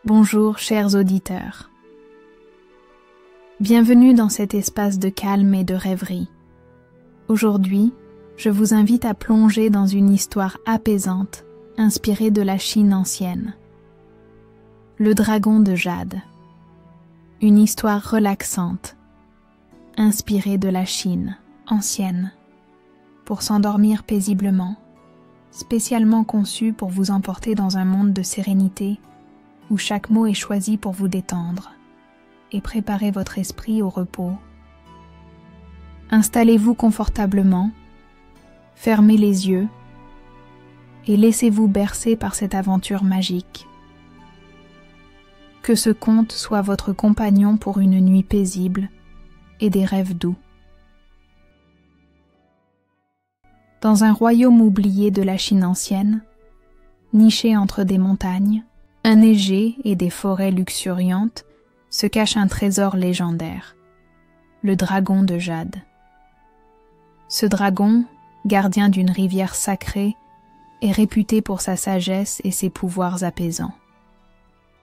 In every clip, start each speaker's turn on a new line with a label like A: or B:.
A: Bonjour chers auditeurs. Bienvenue dans cet espace de calme et de rêverie. Aujourd'hui, je vous invite à plonger dans une histoire apaisante, inspirée de la Chine ancienne. Le dragon de jade. Une histoire relaxante, inspirée de la Chine ancienne, pour s'endormir paisiblement, spécialement conçue pour vous emporter dans un monde de sérénité, où chaque mot est choisi pour vous détendre et préparer votre esprit au repos. Installez-vous confortablement, fermez les yeux et laissez-vous bercer par cette aventure magique. Que ce conte soit votre compagnon pour une nuit paisible et des rêves doux. Dans un royaume oublié de la Chine ancienne, niché entre des montagnes, enneigées et des forêts luxuriantes, se cache un trésor légendaire, le dragon de jade. Ce dragon, gardien d'une rivière sacrée, est réputé pour sa sagesse et ses pouvoirs apaisants.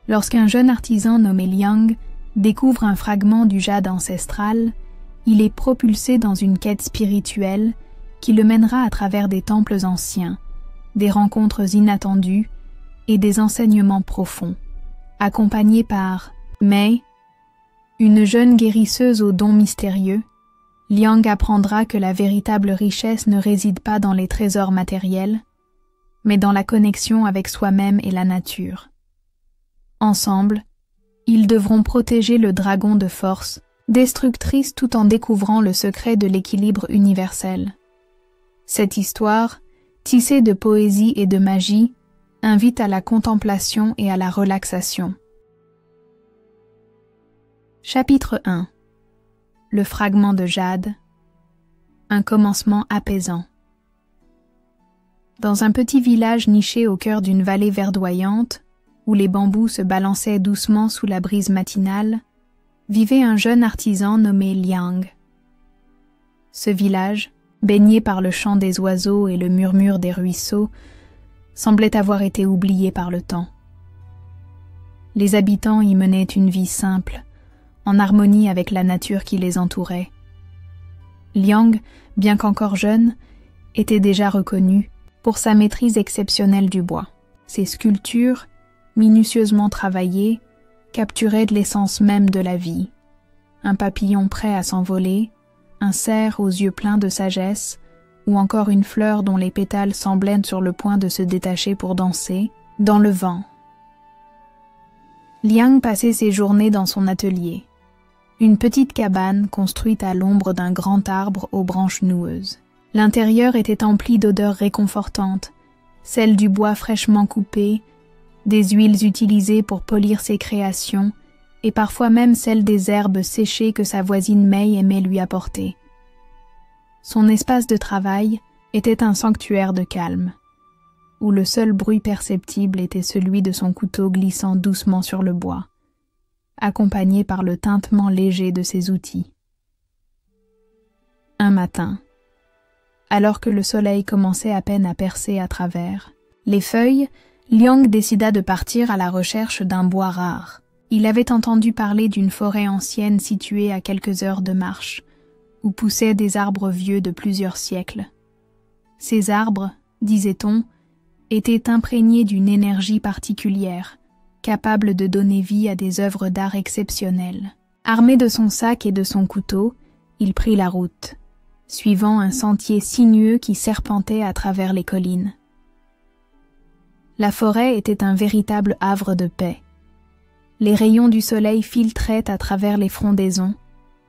A: Lorsqu'un jeune artisan nommé Liang découvre un fragment du jade ancestral, il est propulsé dans une quête spirituelle qui le mènera à travers des temples anciens, des rencontres inattendues et des enseignements profonds, accompagné par Mei, une jeune guérisseuse aux dons mystérieux. Liang apprendra que la véritable richesse ne réside pas dans les trésors matériels, mais dans la connexion avec soi-même et la nature. Ensemble, ils devront protéger le dragon de force, destructrice tout en découvrant le secret de l'équilibre universel. Cette histoire, tissée de poésie et de magie, invite à la contemplation et à la relaxation. Chapitre 1. Le fragment de jade. Un commencement apaisant. Dans un petit village niché au cœur d'une vallée verdoyante, où les bambous se balançaient doucement sous la brise matinale, vivait un jeune artisan nommé Liang. Ce village, baigné par le chant des oiseaux et le murmure des ruisseaux, semblait avoir été oublié par le temps. Les habitants y menaient une vie simple, en harmonie avec la nature qui les entourait. Liang, bien qu'encore jeune, était déjà reconnu pour sa maîtrise exceptionnelle du bois. Ses sculptures, minutieusement travaillées, capturaient de l'essence même de la vie. Un papillon prêt à s'envoler, un cerf aux yeux pleins de sagesse, ou encore une fleur dont les pétales semblaient sur le point de se détacher pour danser, dans le vent. Liang passait ses journées dans son atelier, une petite cabane construite à l'ombre d'un grand arbre aux branches noueuses. L'intérieur était empli d'odeurs réconfortantes, celles du bois fraîchement coupé, des huiles utilisées pour polir ses créations, et parfois même celles des herbes séchées que sa voisine Mei aimait lui apporter. Son espace de travail était un sanctuaire de calme, où le seul bruit perceptible était celui de son couteau glissant doucement sur le bois, accompagné par le tintement léger de ses outils. Un matin, alors que le soleil commençait à peine à percer à travers les feuilles, Liang décida de partir à la recherche d'un bois rare. Il avait entendu parler d'une forêt ancienne située à quelques heures de marche, où poussaient des arbres vieux de plusieurs siècles. Ces arbres, disait-on, étaient imprégnés d'une énergie particulière, capable de donner vie à des œuvres d'art exceptionnelles. Armé de son sac et de son couteau, il prit la route, suivant un sentier sinueux qui serpentait à travers les collines. La forêt était un véritable havre de paix. Les rayons du soleil filtraient à travers les frondaisons,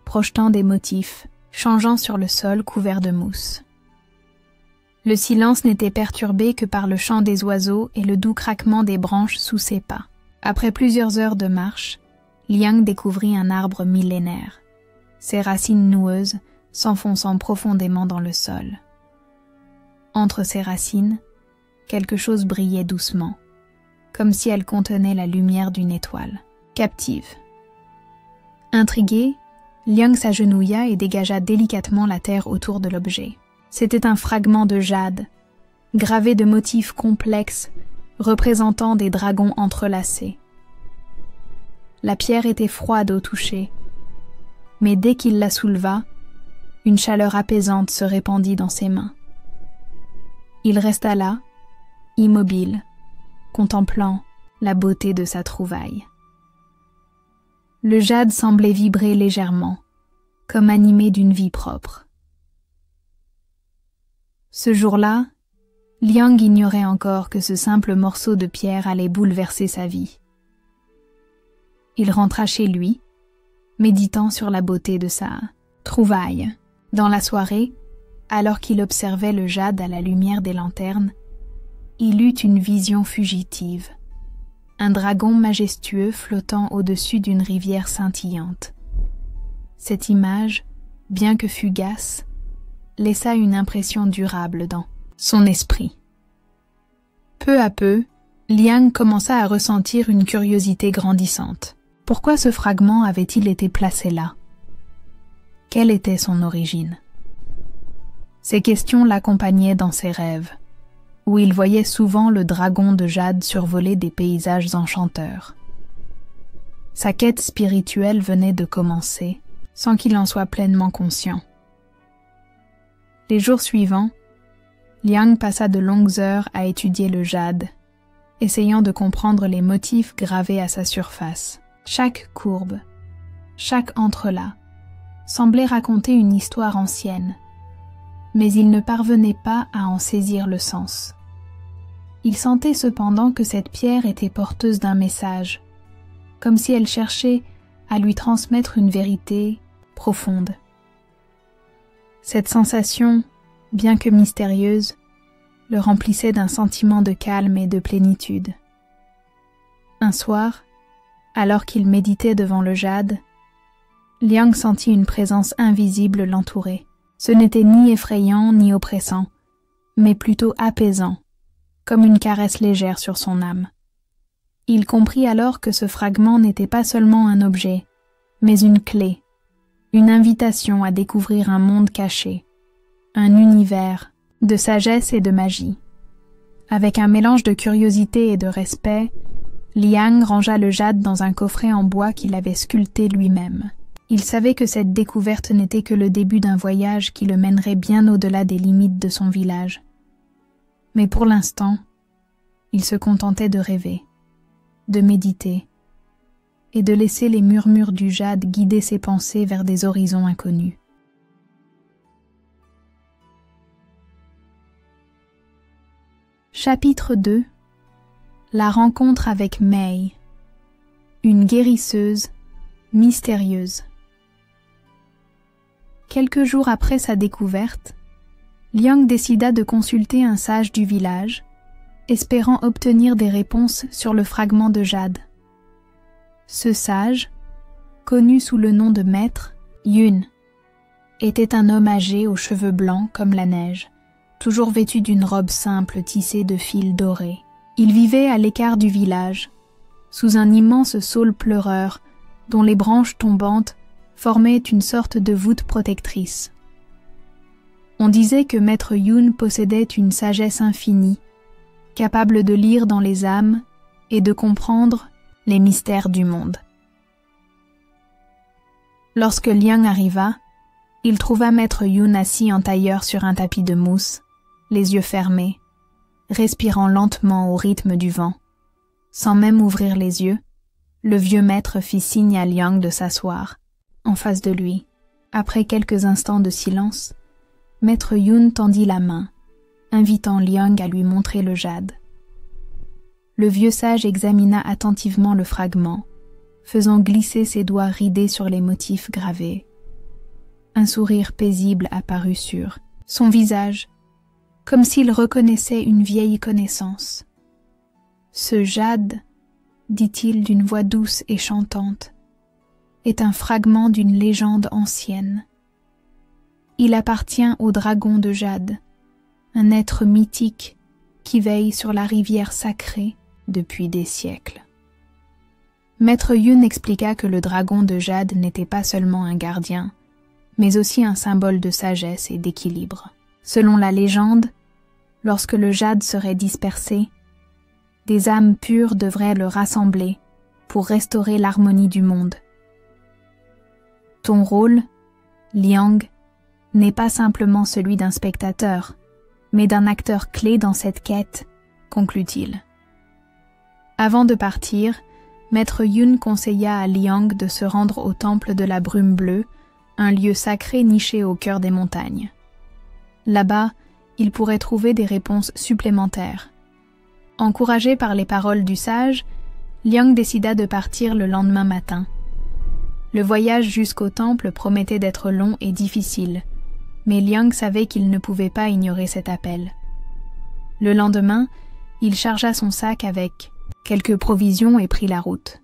A: projetant des motifs, changeant sur le sol couvert de mousse. Le silence n'était perturbé que par le chant des oiseaux et le doux craquement des branches sous ses pas. Après plusieurs heures de marche, Liang découvrit un arbre millénaire, ses racines noueuses s'enfonçant profondément dans le sol. Entre ses racines, quelque chose brillait doucement, comme si elle contenait la lumière d'une étoile, captive. Intrigué, Liang s'agenouilla et dégagea délicatement la terre autour de l'objet. C'était un fragment de jade, gravé de motifs complexes représentant des dragons entrelacés. La pierre était froide au toucher, mais dès qu'il la souleva, une chaleur apaisante se répandit dans ses mains. Il resta là, immobile, contemplant la beauté de sa trouvaille. Le jade semblait vibrer légèrement, comme animé d'une vie propre. Ce jour-là, Liang ignorait encore que ce simple morceau de pierre allait bouleverser sa vie. Il rentra chez lui, méditant sur la beauté de sa trouvaille. Dans la soirée, alors qu'il observait le jade à la lumière des lanternes, il eut une vision fugitive. Un dragon majestueux flottant au-dessus d'une rivière scintillante. Cette image, bien que fugace, laissa une impression durable dans son esprit. Peu à peu, Liang commença à ressentir une curiosité grandissante. Pourquoi ce fragment avait-il été placé là? Quelle était son origine? Ces questions l'accompagnaient dans ses rêves, où il voyait souvent le dragon de jade survoler des paysages enchanteurs. Sa quête spirituelle venait de commencer, sans qu'il en soit pleinement conscient. Les jours suivants, Liang passa de longues heures à étudier le jade, essayant de comprendre les motifs gravés à sa surface. Chaque courbe, chaque entrelac, semblait raconter une histoire ancienne, mais il ne parvenait pas à en saisir le sens. Il sentait cependant que cette pierre était porteuse d'un message, comme si elle cherchait à lui transmettre une vérité profonde. Cette sensation, bien que mystérieuse, le remplissait d'un sentiment de calme et de plénitude. Un soir, alors qu'il méditait devant le jade, Liang sentit une présence invisible l'entourer. Ce n'était ni effrayant ni oppressant, mais plutôt apaisant, comme une caresse légère sur son âme. Il comprit alors que ce fragment n'était pas seulement un objet, mais une clé, une invitation à découvrir un monde caché, un univers de sagesse et de magie. Avec un mélange de curiosité et de respect, Liang rangea le jade dans un coffret en bois qu'il avait sculpté lui-même. Il savait que cette découverte n'était que le début d'un voyage qui le mènerait bien au-delà des limites de son village. Mais pour l'instant, il se contentait de rêver, de méditer, et de laisser les murmures du jade guider ses pensées vers des horizons inconnus. Chapitre 2. La rencontre avec Mei, une guérisseuse mystérieuse. Quelques jours après sa découverte, Liang décida de consulter un sage du village, espérant obtenir des réponses sur le fragment de jade. Ce sage, connu sous le nom de maître Yun, était un homme âgé aux cheveux blancs comme la neige, toujours vêtu d'une robe simple tissée de fils dorés. Il vivait à l'écart du village, sous un immense saule pleureur dont les branches tombantes formaient une sorte de voûte protectrice. On disait que Maître Yun possédait une sagesse infinie, capable de lire dans les âmes et de comprendre les mystères du monde. Lorsque Liang arriva, il trouva Maître Yun assis en tailleur sur un tapis de mousse, les yeux fermés, respirant lentement au rythme du vent. Sans même ouvrir les yeux, le vieux maître fit signe à Liang de s'asseoir. En face de lui, après quelques instants de silence, Maître Yun tendit la main, invitant Liang à lui montrer le jade. Le vieux sage examina attentivement le fragment, faisant glisser ses doigts ridés sur les motifs gravés. Un sourire paisible apparut sur son visage, comme s'il reconnaissait une vieille connaissance. « Ce jade, dit-il d'une voix douce et chantante, est un fragment d'une légende ancienne. Il appartient au dragon de jade, un être mythique qui veille sur la rivière sacrée depuis des siècles. » Maître Yun expliqua que le dragon de jade n'était pas seulement un gardien, mais aussi un symbole de sagesse et d'équilibre. Selon la légende, lorsque le jade serait dispersé, des âmes pures devraient le rassembler pour restaurer l'harmonie du monde. Ton rôle, Liang, n'est pas simplement celui d'un spectateur, mais d'un acteur clé dans cette quête, conclut-il. Avant de partir, Maître Yun conseilla à Liang de se rendre au temple de la brume bleue, un lieu sacré niché au cœur des montagnes. Là-bas, il pourrait trouver des réponses supplémentaires. Encouragé par les paroles du sage, Liang décida de partir le lendemain matin. Le voyage jusqu'au temple promettait d'être long et difficile, mais Liang savait qu'il ne pouvait pas ignorer cet appel. Le lendemain, il chargea son sac avec quelques provisions et prit la route.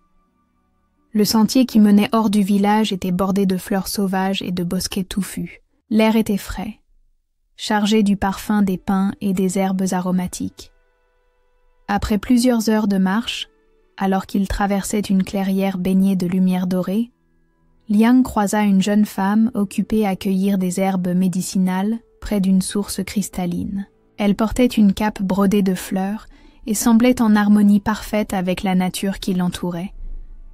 A: Le sentier qui menait hors du village était bordé de fleurs sauvages et de bosquets touffus. L'air était frais, chargé du parfum des pins et des herbes aromatiques. Après plusieurs heures de marche, alors qu'il traversait une clairière baignée de lumière dorée, Liang croisa une jeune femme occupée à cueillir des herbes médicinales près d'une source cristalline. Elle portait une cape brodée de fleurs et semblait en harmonie parfaite avec la nature qui l'entourait.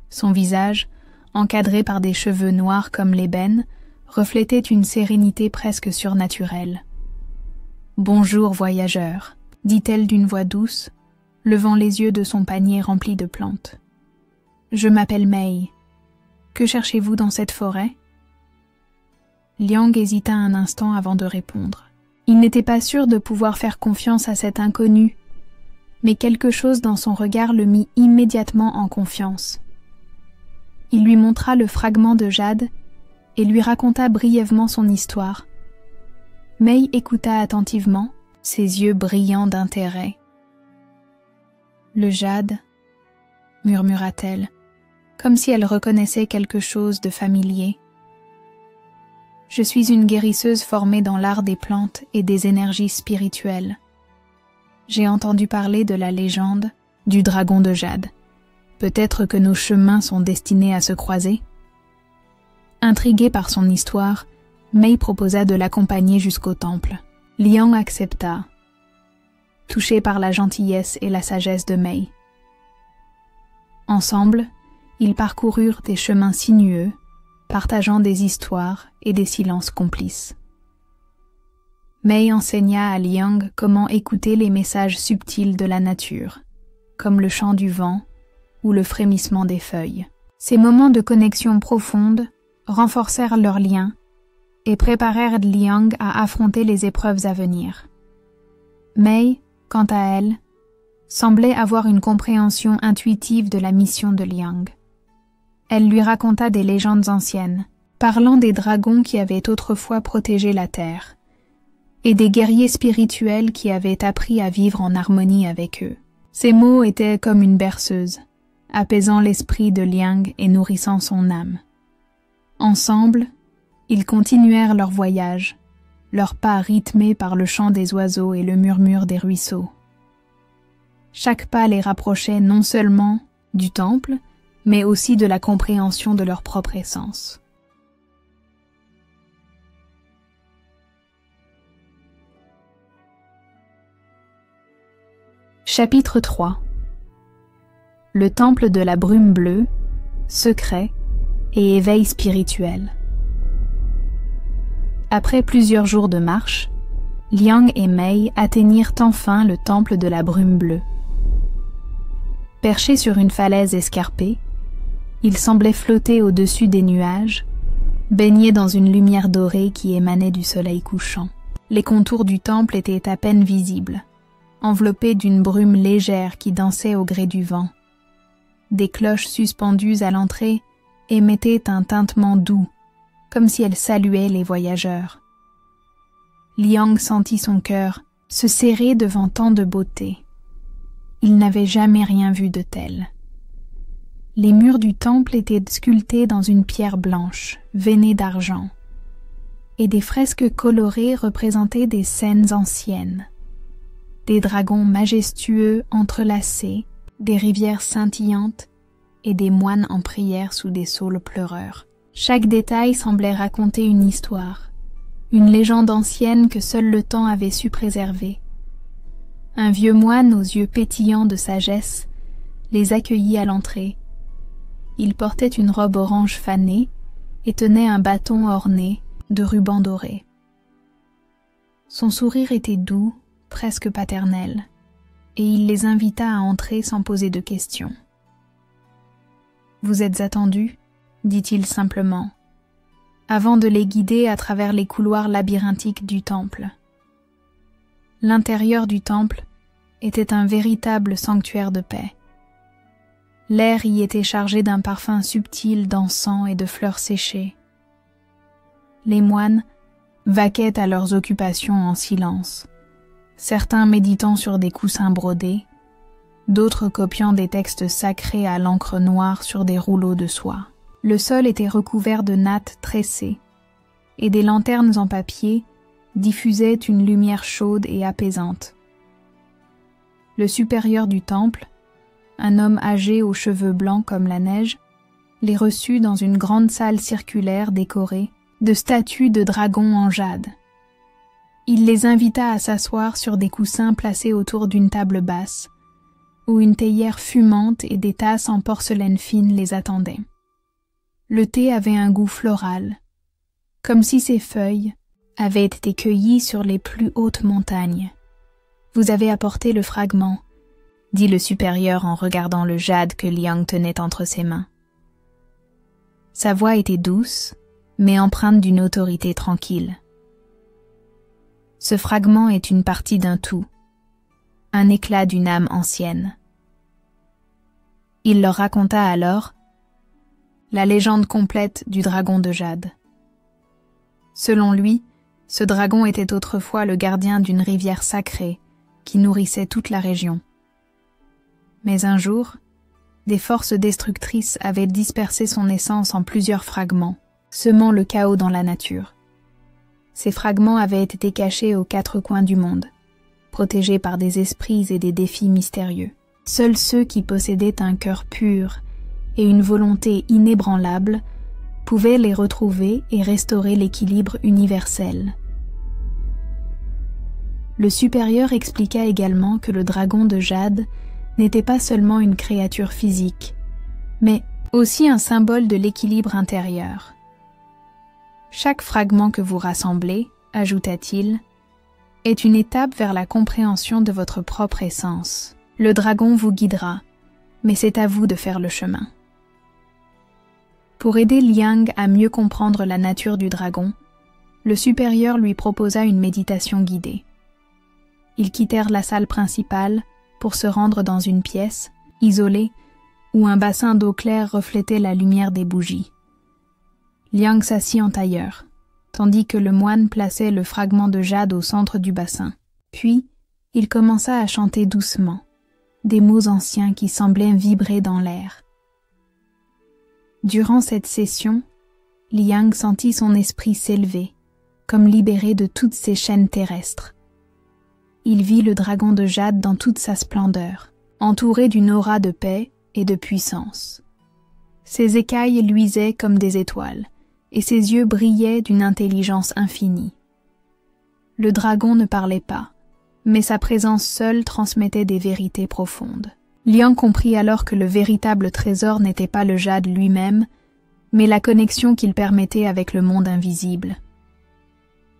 A: Son visage, encadré par des cheveux noirs comme l'ébène, reflétait une sérénité presque surnaturelle. « Bonjour, voyageur », dit-elle d'une voix douce, levant les yeux de son panier rempli de plantes. « Je m'appelle Mei. Que cherchez-vous dans cette forêt ?» Liang hésita un instant avant de répondre. Il n'était pas sûr de pouvoir faire confiance à cet inconnu, mais quelque chose dans son regard le mit immédiatement en confiance. Il lui montra le fragment de jade et lui raconta brièvement son histoire. Mei écouta attentivement, ses yeux brillants d'intérêt. « Le jade, murmura-t-elle, comme si elle reconnaissait quelque chose de familier. Je suis une guérisseuse formée dans l'art des plantes et des énergies spirituelles. J'ai entendu parler de la légende du dragon de jade. Peut-être que nos chemins sont destinés à se croiser. » Intrigué par son histoire, Mei proposa de l'accompagner jusqu'au temple. Liang accepta, touché par la gentillesse et la sagesse de Mei. Ensemble, ils parcoururent des chemins sinueux, partageant des histoires et des silences complices. Mei enseigna à Liang comment écouter les messages subtils de la nature, comme le chant du vent ou le frémissement des feuilles. Ces moments de connexion profonde renforcèrent leur lien et préparèrent Liang à affronter les épreuves à venir. Mei, quant à elle, semblait avoir une compréhension intuitive de la mission de Liang. Elle lui raconta des légendes anciennes, parlant des dragons qui avaient autrefois protégé la terre, et des guerriers spirituels qui avaient appris à vivre en harmonie avec eux. Ces mots étaient comme une berceuse, apaisant l'esprit de Liang et nourrissant son âme. Ensemble, ils continuèrent leur voyage, leurs pas rythmés par le chant des oiseaux et le murmure des ruisseaux. Chaque pas les rapprochait non seulement du temple, mais aussi de la compréhension de leur propre essence. Chapitre 3. Le temple de la brume bleue, secret et éveil spirituel. Après plusieurs jours de marche, Liang et Mei atteignirent enfin le temple de la brume bleue. Perchés sur une falaise escarpée, ils semblaient flotter au-dessus des nuages, baignés dans une lumière dorée qui émanait du soleil couchant. Les contours du temple étaient à peine visibles, enveloppés d'une brume légère qui dansait au gré du vent. Des cloches suspendues à l'entrée émettaient un tintement doux, comme si elles saluaient les voyageurs. Liang sentit son cœur se serrer devant tant de beauté. Il n'avait jamais rien vu de tel. Les murs du temple étaient sculptés dans une pierre blanche, veinée d'argent, et des fresques colorées représentaient des scènes anciennes. Des dragons majestueux entrelacés, des rivières scintillantes et des moines en prière sous des saules pleureurs. Chaque détail semblait raconter une histoire, une légende ancienne que seul le temps avait su préserver. Un vieux moine aux yeux pétillants de sagesse les accueillit à l'entrée Il portait une robe orange fanée et tenait un bâton orné de rubans dorés. Son sourire était doux, presque paternel, et il les invita à entrer sans poser de questions. « Vous êtes attendus » dit-il simplement, avant de les guider à travers les couloirs labyrinthiques du temple. L'intérieur du temple était un véritable sanctuaire de paix. L'air y était chargé d'un parfum subtil d'encens et de fleurs séchées. Les moines vaquaient à leurs occupations en silence, certains méditant sur des coussins brodés, d'autres copiant des textes sacrés à l'encre noire sur des rouleaux de soie. Le sol était recouvert de nattes tressées, et des lanternes en papier diffusaient une lumière chaude et apaisante. Le supérieur du temple, un homme âgé aux cheveux blancs comme la neige, les reçut dans une grande salle circulaire décorée de statues de dragons en jade. Il les invita à s'asseoir sur des coussins placés autour d'une table basse, où une théière fumante et des tasses en porcelaine fine les attendaient. Le thé avait un goût floral, comme si ses feuilles avaient été cueillies sur les plus hautes montagnes. « Vous avez apporté le fragment », dit le supérieur en regardant le jade que Liang tenait entre ses mains. Sa voix était douce, mais empreinte d'une autorité tranquille. Ce fragment est une partie d'un tout, un éclat d'une âme ancienne. Il leur raconta alors la légende complète du dragon de jade. Selon lui, ce dragon était autrefois le gardien d'une rivière sacrée qui nourrissait toute la région. Mais un jour, des forces destructrices avaient dispersé son essence en plusieurs fragments, semant le chaos dans la nature. Ces fragments avaient été cachés aux quatre coins du monde, protégés par des esprits et des défis mystérieux. Seuls ceux qui possédaient un cœur pur et une volonté inébranlable pouvaient les retrouver et restaurer l'équilibre universel. Le supérieur expliqua également que le dragon de jade n'était pas seulement une créature physique, mais aussi un symbole de l'équilibre intérieur. Chaque fragment que vous rassemblez, ajouta-t-il, est une étape vers la compréhension de votre propre essence. Le dragon vous guidera, mais c'est à vous de faire le chemin. Pour aider Liang à mieux comprendre la nature du dragon, le supérieur lui proposa une méditation guidée. Ils quittèrent la salle principale pour se rendre dans une pièce, isolée, où un bassin d'eau claire reflétait la lumière des bougies. Liang s'assit en tailleur, tandis que le moine plaçait le fragment de jade au centre du bassin. Puis, il commença à chanter doucement, des mots anciens qui semblaient vibrer dans l'air. Durant cette session, Liang sentit son esprit s'élever, comme libéré de toutes ses chaînes terrestres. Il vit le dragon de jade dans toute sa splendeur, entouré d'une aura de paix et de puissance. Ses écailles luisaient comme des étoiles, et ses yeux brillaient d'une intelligence infinie. Le dragon ne parlait pas, mais sa présence seule transmettait des vérités profondes. Liang comprit alors que le véritable trésor n'était pas le jade lui-même, mais la connexion qu'il permettait avec le monde invisible.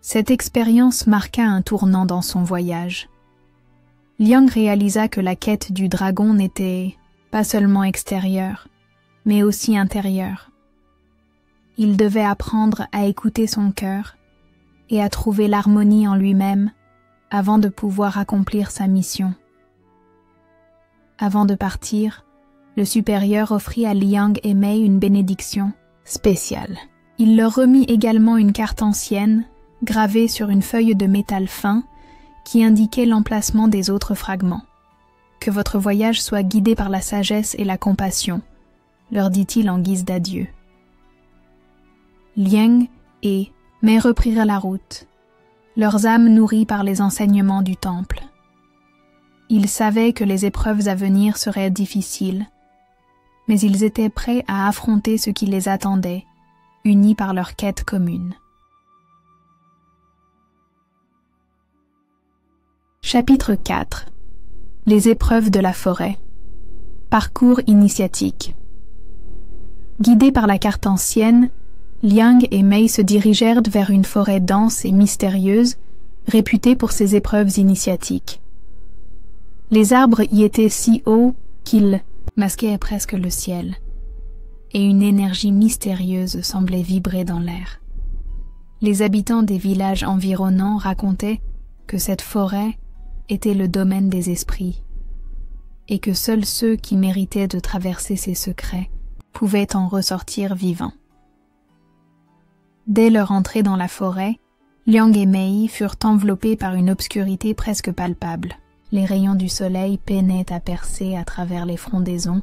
A: Cette expérience marqua un tournant dans son voyage. Liang réalisa que la quête du dragon n'était pas seulement extérieure, mais aussi intérieure. Il devait apprendre à écouter son cœur et à trouver l'harmonie en lui-même avant de pouvoir accomplir sa mission. Avant de partir, le supérieur offrit à Liang et Mei une bénédiction spéciale. Il leur remit également une carte ancienne, gravée sur une feuille de métal fin, qui indiquait l'emplacement des autres fragments. « Que votre voyage soit guidé par la sagesse et la compassion », leur dit-il en guise d'adieu. Liang et Mei reprirent la route, leurs âmes nourries par les enseignements du temple. Ils savaient que les épreuves à venir seraient difficiles, mais ils étaient prêts à affronter ce qui les attendait, unis par leur quête commune. Chapitre 4. Les épreuves de la forêt. Parcours initiatique. Guidés par la carte ancienne, Liang et Mei se dirigèrent vers une forêt dense et mystérieuse, réputée pour ses épreuves initiatiques. Les arbres y étaient si hauts qu'ils masquaient presque le ciel, et une énergie mystérieuse semblait vibrer dans l'air. Les habitants des villages environnants racontaient que cette forêt était le domaine des esprits, et que seuls ceux qui méritaient de traverser ces secrets pouvaient en ressortir vivants. Dès leur entrée dans la forêt, Liang et Mei furent enveloppés par une obscurité presque palpable. Les rayons du soleil peinaient à percer à travers les frondaisons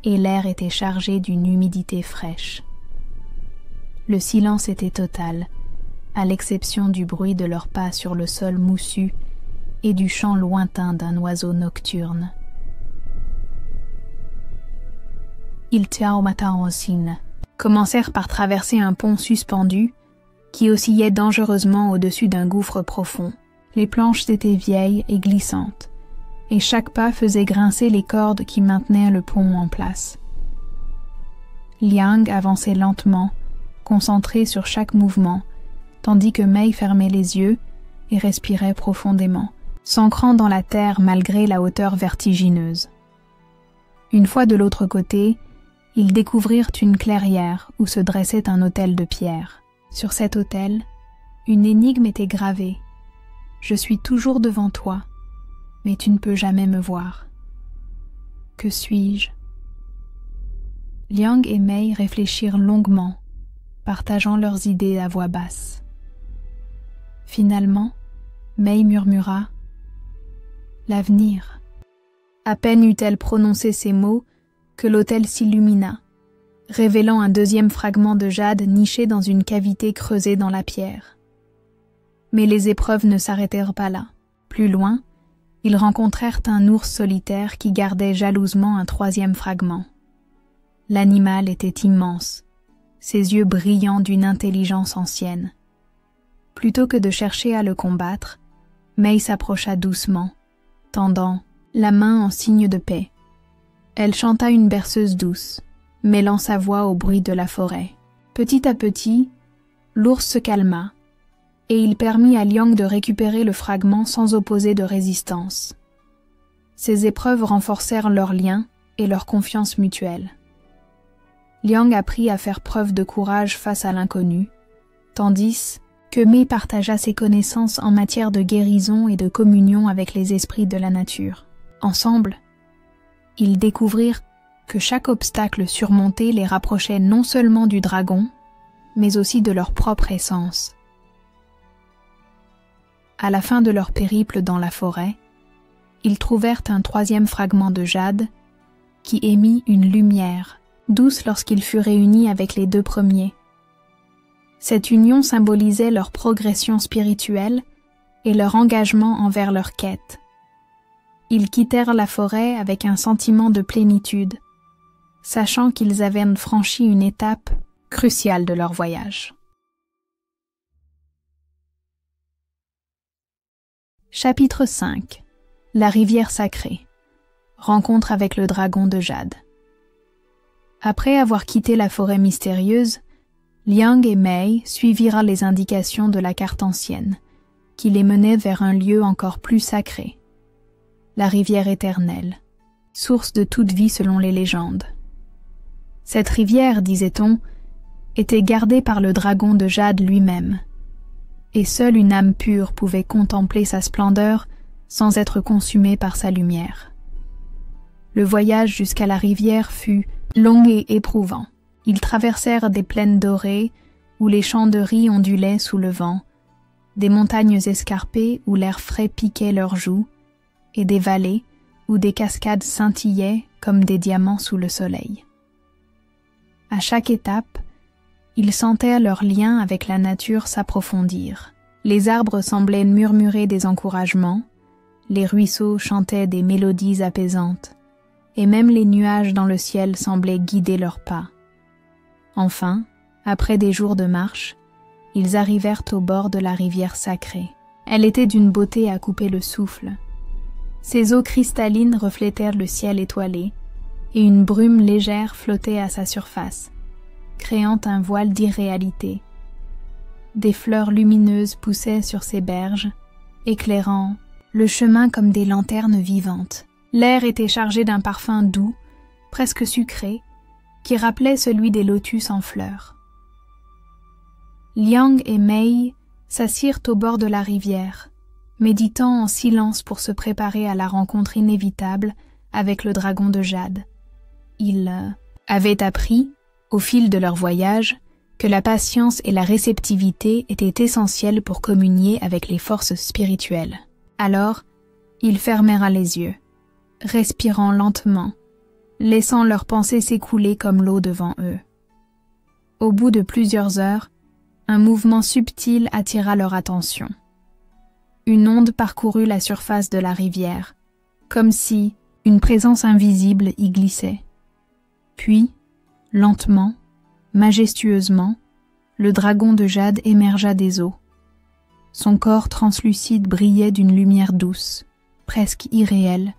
A: et l'air était chargé d'une humidité fraîche. Le silence était total, à l'exception du bruit de leurs pas sur le sol moussu et du chant lointain d'un oiseau nocturne. Ils commencèrent par traverser un pont suspendu qui oscillait dangereusement au-dessus d'un gouffre profond. Les planches étaient vieilles et glissantes, et chaque pas faisait grincer les cordes qui maintenaient le pont en place. Liang avançait lentement, concentré sur chaque mouvement, tandis que Mei fermait les yeux et respirait profondément, s'ancrant dans la terre malgré la hauteur vertigineuse. Une fois de l'autre côté, ils découvrirent une clairière où se dressait un autel de pierre. Sur cet autel, une énigme était gravée. « Je suis toujours devant toi, mais tu ne peux jamais me voir. Que suis-je » Liang et Mei réfléchirent longuement, partageant leurs idées à voix basse. Finalement, Mei murmura « L'avenir ». À peine eut-elle prononcé ces mots que l'autel s'illumina, révélant un deuxième fragment de jade niché dans une cavité creusée dans la pierre. Mais les épreuves ne s'arrêtèrent pas là. Plus loin, ils rencontrèrent un ours solitaire qui gardait jalousement un troisième fragment. L'animal était immense, ses yeux brillants d'une intelligence ancienne. Plutôt que de chercher à le combattre, Mei s'approcha doucement, tendant la main en signe de paix. Elle chanta une berceuse douce, mêlant sa voix au bruit de la forêt. Petit à petit, l'ours se calma, et il permit à Liang de récupérer le fragment sans opposer de résistance. Ces épreuves renforcèrent leur lien et leur confiance mutuelle. Liang apprit à faire preuve de courage face à l'inconnu, tandis que Mei partagea ses connaissances en matière de guérison et de communion avec les esprits de la nature. Ensemble, ils découvrirent que chaque obstacle surmonté les rapprochait non seulement du dragon, mais aussi de leur propre essence. À la fin de leur périple dans la forêt, ils trouvèrent un troisième fragment de jade qui émit une lumière douce lorsqu'il fut réuni avec les deux premiers. Cette union symbolisait leur progression spirituelle et leur engagement envers leur quête. Ils quittèrent la forêt avec un sentiment de plénitude, sachant qu'ils avaient franchi une étape cruciale de leur voyage. Chapitre 5. La rivière sacrée. Rencontre avec le dragon de jade. Après avoir quitté la forêt mystérieuse, Liang et Mei suivirent les indications de la carte ancienne, qui les menait vers un lieu encore plus sacré. La rivière éternelle, source de toute vie selon les légendes. Cette rivière, disait-on, était gardée par le dragon de jade lui-même, et seule une âme pure pouvait contempler sa splendeur sans être consumée par sa lumière. Le voyage jusqu'à la rivière fut long et éprouvant. Ils traversèrent des plaines dorées où les champs de riz ondulaient sous le vent, des montagnes escarpées où l'air frais piquait leurs joues, et des vallées où des cascades scintillaient comme des diamants sous le soleil. À chaque étape, ils sentaient leur lien avec la nature s'approfondir. Les arbres semblaient murmurer des encouragements, les ruisseaux chantaient des mélodies apaisantes, et même les nuages dans le ciel semblaient guider leurs pas. Enfin, après des jours de marche, ils arrivèrent au bord de la rivière sacrée. Elle était d'une beauté à couper le souffle. Ses eaux cristallines reflétèrent le ciel étoilé, et une brume légère flottait à sa surface, créant un voile d'irréalité. Des fleurs lumineuses poussaient sur ces berges, éclairant le chemin comme des lanternes vivantes. L'air était chargé d'un parfum doux, presque sucré, qui rappelait celui des lotus en fleurs. Liang et Mei s'assirent au bord de la rivière, méditant en silence pour se préparer à la rencontre inévitable avec le dragon de jade. Ils avaient appris, au fil de leur voyage, que la patience et la réceptivité étaient essentielles pour communier avec les forces spirituelles. Alors, ils fermèrent les yeux, respirant lentement, laissant leurs pensées s'écouler comme l'eau devant eux. Au bout de plusieurs heures, un mouvement subtil attira leur attention. Une onde parcourut la surface de la rivière, comme si une présence invisible y glissait. Puis, lentement, majestueusement, le dragon de jade émergea des eaux. Son corps translucide brillait d'une lumière douce, presque irréelle,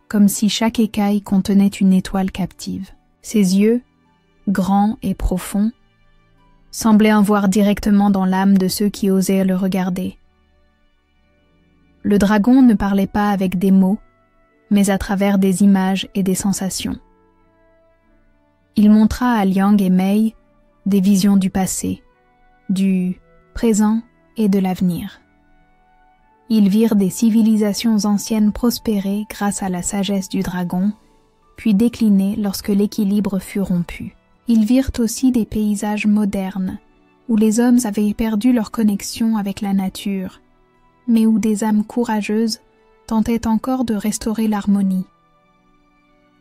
A: comme si chaque écaille contenait une étoile captive. Ses yeux, grands et profonds, semblaient en voir directement dans l'âme de ceux qui osaient le regarder. Le dragon ne parlait pas avec des mots, mais à travers des images et des sensations. Il montra à Liang et Mei des visions du passé, du présent et de l'avenir. Ils virent des civilisations anciennes prospérer grâce à la sagesse du dragon, puis décliner lorsque l'équilibre fut rompu. Ils virent aussi des paysages modernes, où les hommes avaient perdu leur connexion avec la nature, mais où des âmes courageuses tentaient encore de restaurer l'harmonie.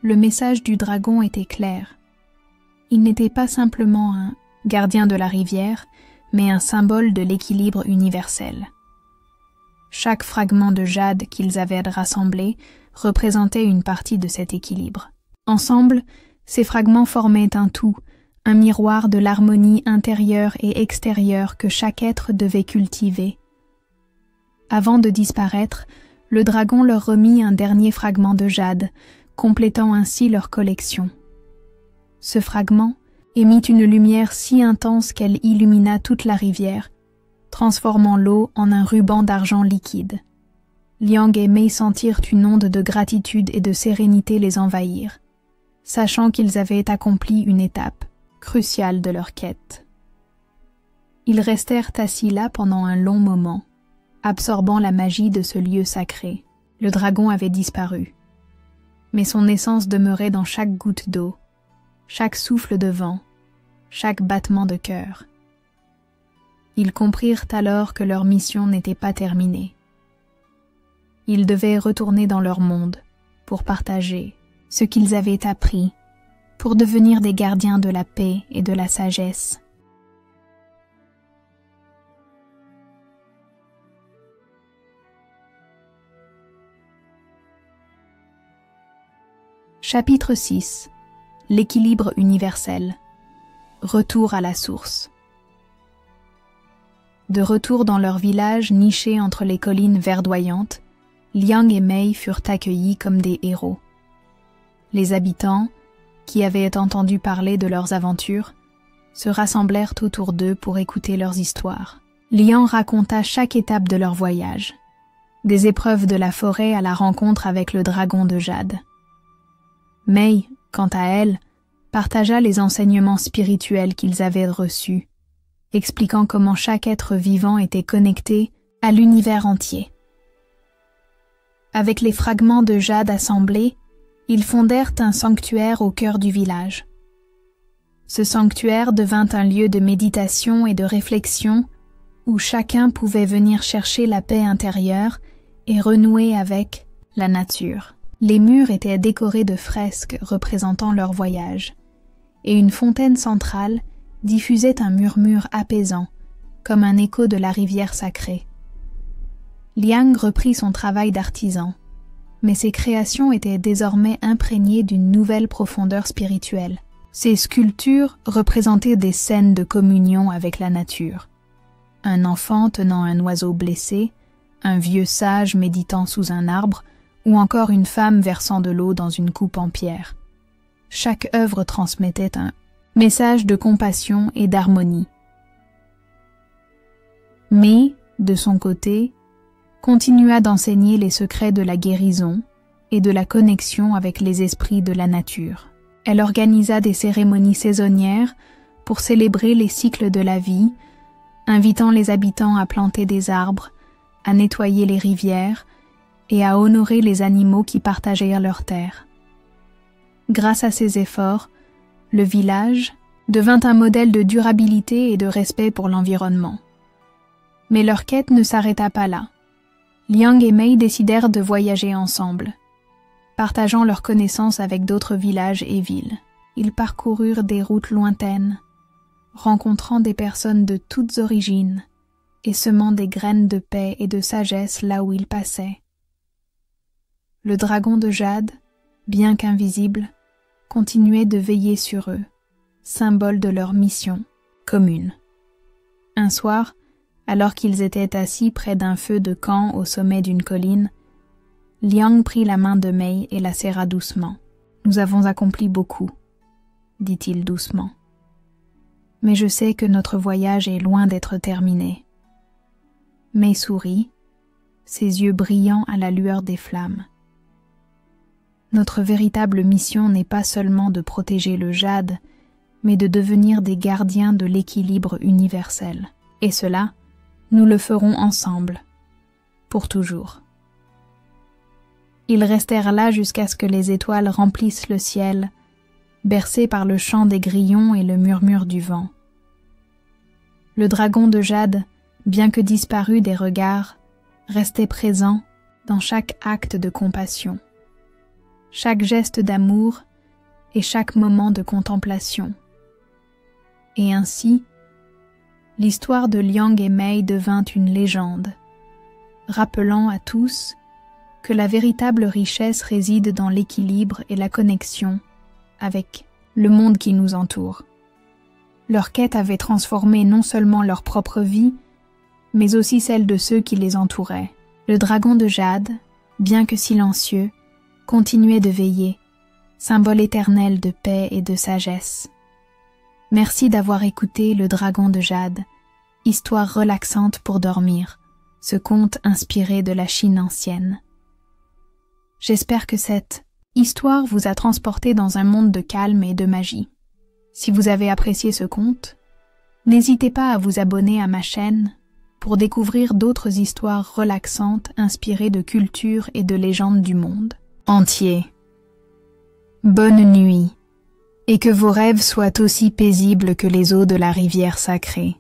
A: Le message du dragon était clair. Il n'était pas simplement un gardien de la rivière, mais un symbole de l'équilibre universel. Chaque fragment de jade qu'ils avaient rassemblé représentait une partie de cet équilibre. Ensemble, ces fragments formaient un tout, un miroir de l'harmonie intérieure et extérieure que chaque être devait cultiver. Avant de disparaître, le dragon leur remit un dernier fragment de jade, complétant ainsi leur collection. Ce fragment émit une lumière si intense qu'elle illumina toute la rivière, transformant l'eau en un ruban d'argent liquide. Liang et Mei sentirent une onde de gratitude et de sérénité les envahir, sachant qu'ils avaient accompli une étape cruciale de leur quête. Ils restèrent assis là pendant un long moment, absorbant la magie de ce lieu sacré. Le dragon avait disparu, mais son essence demeurait dans chaque goutte d'eau, chaque souffle de vent, chaque battement de cœur. Ils comprirent alors que leur mission n'était pas terminée. Ils devaient retourner dans leur monde pour partager ce qu'ils avaient appris, pour devenir des gardiens de la paix et de la sagesse. Chapitre 6. L'équilibre universel. Retour à la source. De retour dans leur village niché entre les collines verdoyantes, Liang et Mei furent accueillis comme des héros. Les habitants, qui avaient entendu parler de leurs aventures, se rassemblèrent autour d'eux pour écouter leurs histoires. Liang raconta chaque étape de leur voyage, des épreuves de la forêt à la rencontre avec le dragon de jade. Mei, quant à elle, partagea les enseignements spirituels qu'ils avaient reçus, expliquant comment chaque être vivant était connecté à l'univers entier. Avec les fragments de jade assemblés, ils fondèrent un sanctuaire au cœur du village. Ce sanctuaire devint un lieu de méditation et de réflexion où chacun pouvait venir chercher la paix intérieure et renouer avec la nature. Les murs étaient décorés de fresques représentant leur voyage, et une fontaine centrale diffusait un murmure apaisant, comme un écho de la rivière sacrée. Liang reprit son travail d'artisan, mais ses créations étaient désormais imprégnées d'une nouvelle profondeur spirituelle. Ses sculptures représentaient des scènes de communion avec la nature. Un enfant tenant un oiseau blessé, un vieux sage méditant sous un arbre, ou encore une femme versant de l'eau dans une coupe en pierre. Chaque œuvre transmettait un message de compassion et d'harmonie. Mei, de son côté, continua d'enseigner les secrets de la guérison et de la connexion avec les esprits de la nature. Elle organisa des cérémonies saisonnières pour célébrer les cycles de la vie, invitant les habitants à planter des arbres, à nettoyer les rivières et à honorer les animaux qui partagèrent leurs terres. Grâce à ces efforts, le village devint un modèle de durabilité et de respect pour l'environnement. Mais leur quête ne s'arrêta pas là. Liang et Mei décidèrent de voyager ensemble, partageant leurs connaissances avec d'autres villages et villes. Ils parcoururent des routes lointaines, rencontrant des personnes de toutes origines et semant des graines de paix et de sagesse là où ils passaient. Le dragon de jade, bien qu'invisible, continuait de veiller sur eux, symbole de leur mission commune. Un soir, alors qu'ils étaient assis près d'un feu de camp au sommet d'une colline, Liang prit la main de Mei et la serra doucement. « Nous avons accompli beaucoup, » dit-il doucement. « Mais je sais que notre voyage est loin d'être terminé. » Mei sourit, ses yeux brillants à la lueur des flammes. « Notre véritable mission n'est pas seulement de protéger le jade, mais de devenir des gardiens de l'équilibre universel. Et cela, nous le ferons ensemble, pour toujours. » Ils restèrent là jusqu'à ce que les étoiles remplissent le ciel, bercés par le chant des grillons et le murmure du vent. Le dragon de jade, bien que disparu des regards, restait présent dans chaque acte de compassion, chaque geste d'amour et chaque moment de contemplation. Et ainsi, l'histoire de Liang et Mei devint une légende, rappelant à tous que la véritable richesse réside dans l'équilibre et la connexion avec le monde qui nous entoure. Leur quête avait transformé non seulement leur propre vie, mais aussi celle de ceux qui les entouraient. Le dragon de jade, bien que silencieux, continuait de veiller, symbole éternel de paix et de sagesse. Merci d'avoir écouté Le Dragon de jade, histoire relaxante pour dormir, ce conte inspiré de la Chine ancienne. J'espère que cette histoire vous a transporté dans un monde de calme et de magie. Si vous avez apprécié ce conte, n'hésitez pas à vous abonner à ma chaîne pour découvrir d'autres histoires relaxantes inspirées de cultures et de légendes du monde entier. Bonne nuit, et que vos rêves soient aussi paisibles que les eaux de la rivière sacrée.